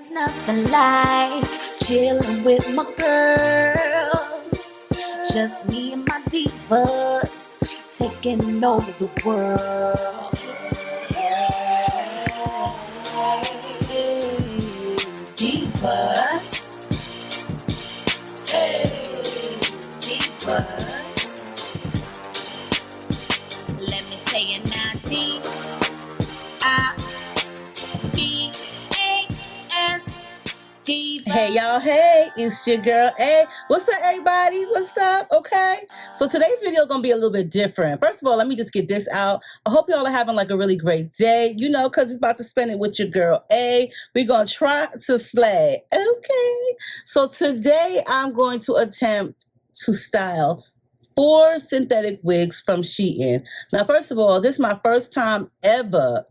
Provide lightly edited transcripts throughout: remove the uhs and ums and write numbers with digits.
There's nothing like chilling with my girls. Just me and my divas taking over the world. Divas. Hey, divas. Let me tell you now, D-I-V-A-S. Divas. Hey y'all, hey, it's your girl A. What's up everybody? What's up? Okay, so today's video is gonna be a little bit different. First of all, let me just get this out. I hope y'all are having like a really great day, you know, because we're about to spend it with your girl A. We're gonna try to slay. Okay, so today I'm going to attempt to style 4 synthetic wigs from Shein. Now, first of all, this is my first time ever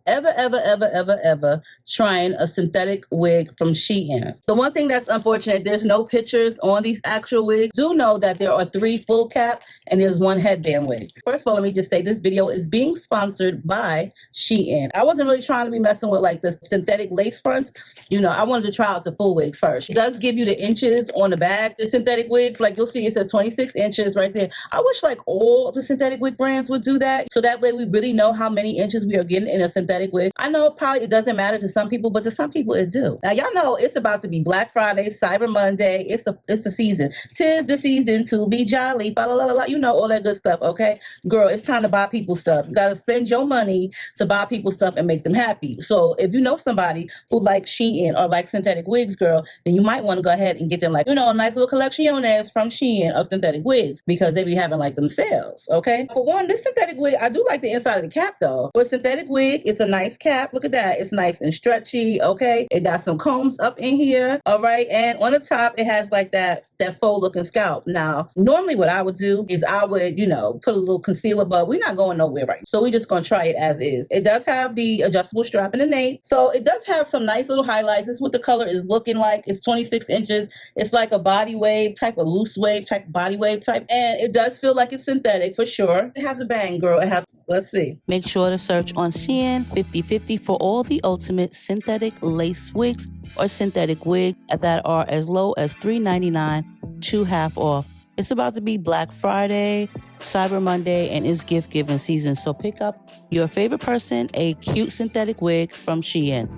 trying a synthetic wig from Shein. The one thing that's unfortunate, there's no pictures on these actual wigs. Do know that there are 3 full cap and there's 1 headband wig. First of all, let me just say this video is being sponsored by Shein. I wasn't really trying to be messing with like the synthetic lace fronts. You know, I wanted to try out the full wigs first. It does give you the inches on the back. The synthetic wigs, like you'll see, it says 26 inches right there. I wish like all the synthetic wig brands would do that, so that way we really know how many inches we are getting in a synthetic wig. I know probably it doesn't matter to some people, but to some people it do. Now y'all know it's about to be Black Friday, Cyber Monday. It's a season. 'Tis the season to be jolly. Blah, blah, blah, blah. You know all that good stuff, okay? Girl, it's time to buy people stuff. You gotta spend your money to buy people stuff and make them happy. So if you know somebody who likes Shein or like synthetic wigs, girl, then you might want to go ahead and get them like, you know, a nice little collecciones from Shein of synthetic wigs, because they be having like them sales, okay? For one, this synthetic wig, I do like the inside of the cap though. For a synthetic wig, it's a nice cap. Look at that. It's nice and stretchy, okay? It got some combs up in here, all right? And on the top, it has like that faux looking scalp. Now, normally what I would do is I would, you know, put a little concealer, but we're not going nowhere right now. So we're just gonna try it as is. It does have the adjustable strap in the nape. So it does have some nice little highlights. This is what the color is looking like. It's 26 inches. It's like a body wave type, a loose wave type, body wave type. And it does feel like it's synthetic for sure. It has a bang, girl. It has, let's see. Make sure to search on Shein 50/50 for all the ultimate synthetic lace wigs or synthetic wigs that are as low as $3.99 to half off. It's about to be Black Friday, Cyber Monday, and it's gift giving season. So pick up your favorite person a cute synthetic wig from Shein.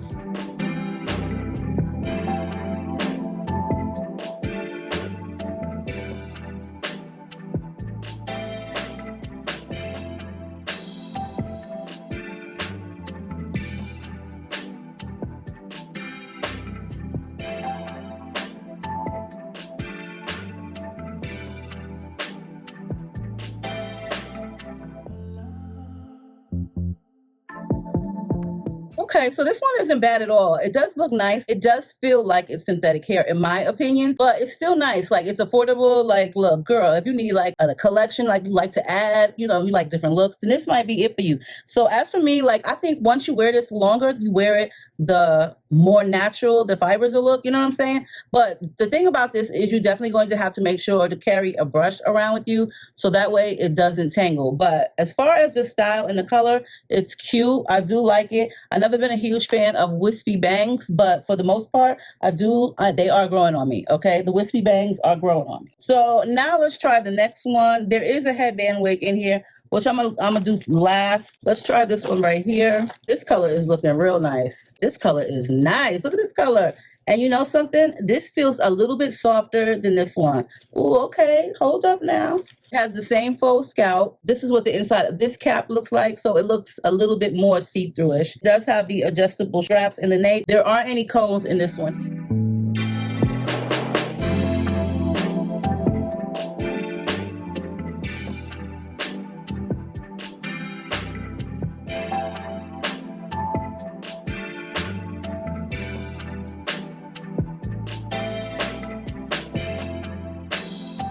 Okay, so this one isn't bad at all. It does look nice. It does feel like it's synthetic hair, in my opinion, but it's still nice. Like, it's affordable. Like, look, girl, if you need like a collection, like you like to add, you know, you like different looks, then this might be it for you. So as for me, like, I think once you wear this longer, you wear it, the more natural the fibers will look, you know what I'm saying? But the thing about this is you're definitely going to have to make sure to carry a brush around with you, so that way it doesn't tangle. But as far as the style and the color, it's cute. I do like it. I've never been a huge fan of wispy bangs, but for the most part, they are growing on me, okay? The wispy bangs are growing on me. So now let's try the next one. There is a headband wig in here, which I'm gonna do last. Let's try this one right here. This color is looking real nice. This color is nice. Look at this color. And you know something? This feels a little bit softer than this one. Ooh, okay, hold up now. It has the same faux scalp. This is what the inside of this cap looks like, so it looks a little bit more see-through-ish. It does have the adjustable straps in the nape. There aren't any combs in this one.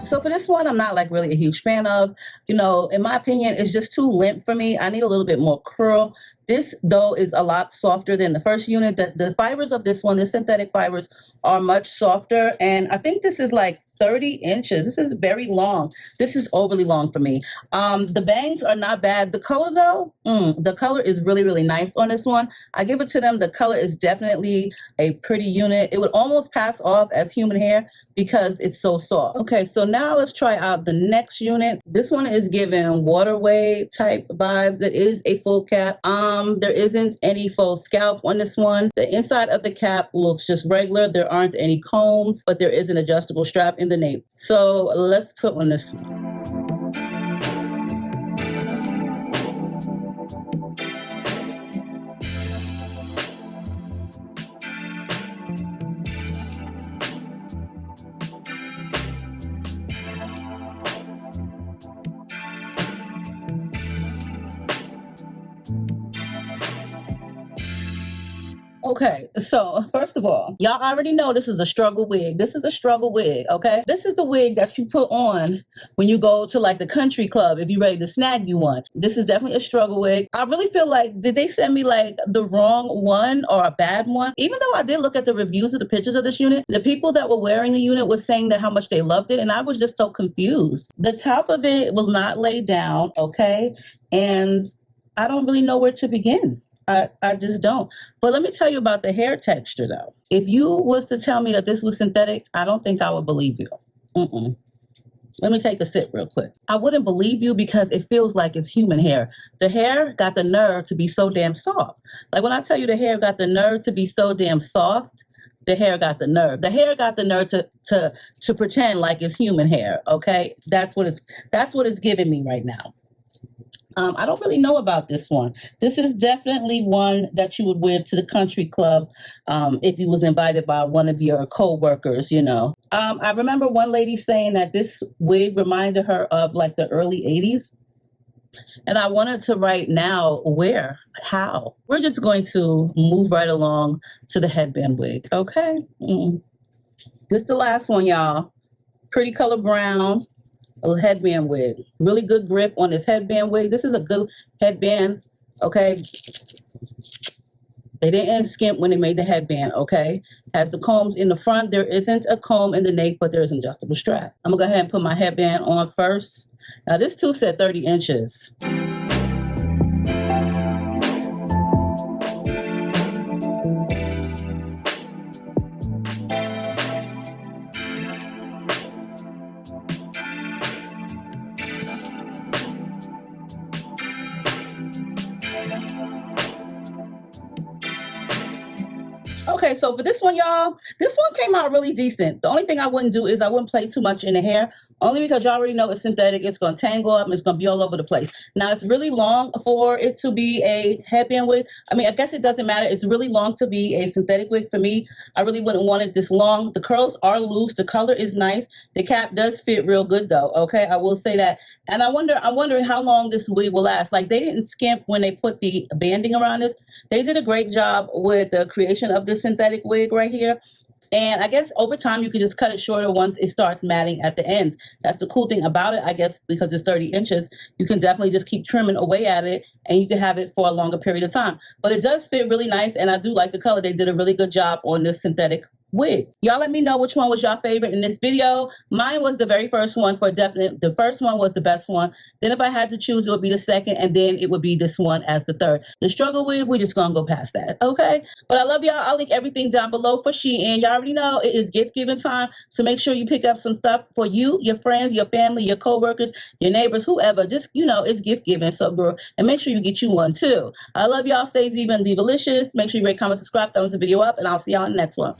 So for this one, I'm not like really a huge fan of, you know, in my opinion, it's just too limp for me. I need a little bit more curl. This, though, is a lot softer than the first unit. The fibers of this one, the synthetic fibers, are much softer. And I think this is like 30 inches. This is very long. This is overly long for me. The bangs are not bad. The color though, the color is really, really nice on this one. I give it to them. The color is definitely a pretty unit. It would almost pass off as human hair because it's so soft. Okay, so now let's try out the next unit. This one is giving water wave type vibes. It is a full cap. There isn't any faux scalp on this one. The inside of the cap looks just regular. There aren't any combs, but there is an adjustable strap in the nape. So let's put on this one. Okay, so first of all, y'all already know this is a struggle wig. This is a struggle wig, okay? This is the wig that you put on when you go to like the country club if you're ready to snag you one. This is definitely a struggle wig. I really feel like, did they send me like the wrong one or a bad one? Even though I did look at the reviews of the pictures of this unit, the people that were wearing the unit was saying that how much they loved it, and I was just so confused. The top of it was not laid down, okay? And I don't really know where to begin. I just don't. But let me tell you about the hair texture though. If you was to tell me that this was synthetic, I don't think I would believe you. Let me take a sip real quick. I wouldn't believe you because it feels like it's human hair. The hair got the nerve to be so damn soft. Like when I tell you the hair got the nerve to be so damn soft, the hair got the nerve. The hair got the nerve to pretend like it's human hair, okay? That's what it's giving me right now. I don't really know about this one. This is definitely one that you would wear to the country club if you was invited by one of your co-workers, you know. I remember one lady saying that this wig reminded her of like the early 80s. And I wanted to write now, where, how? We're just going to move right along to the headband wig, okay? This is the last one, y'all. Pretty color brown. A headband wig. Really good grip on this headband wig. This is a good headband, okay? They didn't skimp when they made the headband, okay? Has the combs in the front. There isn't a comb in the nape, but there is an adjustable strap. I'm gonna go ahead and put my headband on first. Now this too said 30 inches. Okay, so for this one, y'all, this one came out really decent. The only thing I wouldn't do is I wouldn't play too much in the hair, only because y'all already know it's synthetic. It's going to tangle up. It's going to be all over the place. Now, it's really long for it to be a headband wig. I mean, I guess it doesn't matter. It's really long to be a synthetic wig for me. I really wouldn't want it this long. The curls are loose. The color is nice. The cap does fit real good, though, okay? I will say that. And I'm wondering how long this wig will last. Like, they didn't skimp when they put the banding around this. They did a great job with the creation of this synthetic wig right here. And I guess over time, you can just cut it shorter once it starts matting at the ends. That's the cool thing about it, I guess, because it's 30 inches. You can definitely just keep trimming away at it, and you can have it for a longer period of time. But it does fit really nice, and I do like the color. They did a really good job on this synthetic wig. Y'all let me know which one was your favorite in this video. Mine was the very first one for definite. The first one was the best one. Then if I had to choose, it would be the second, and then it would be this one as the third. The struggle wig, we're just gonna go past that, okay? But I love y'all. I'll link everything down below for Shein. Y'all already know it is gift giving time, so make sure you pick up some stuff for you, your friends, your family, your co-workers, your neighbors, whoever. Just, you know, it's gift giving, so girl, and make sure you get you one too. I love y'all. Stay Ziva and Divalicious. Make sure you rate, comment, subscribe, thumbs the video up, and I'll see y'all in the next one.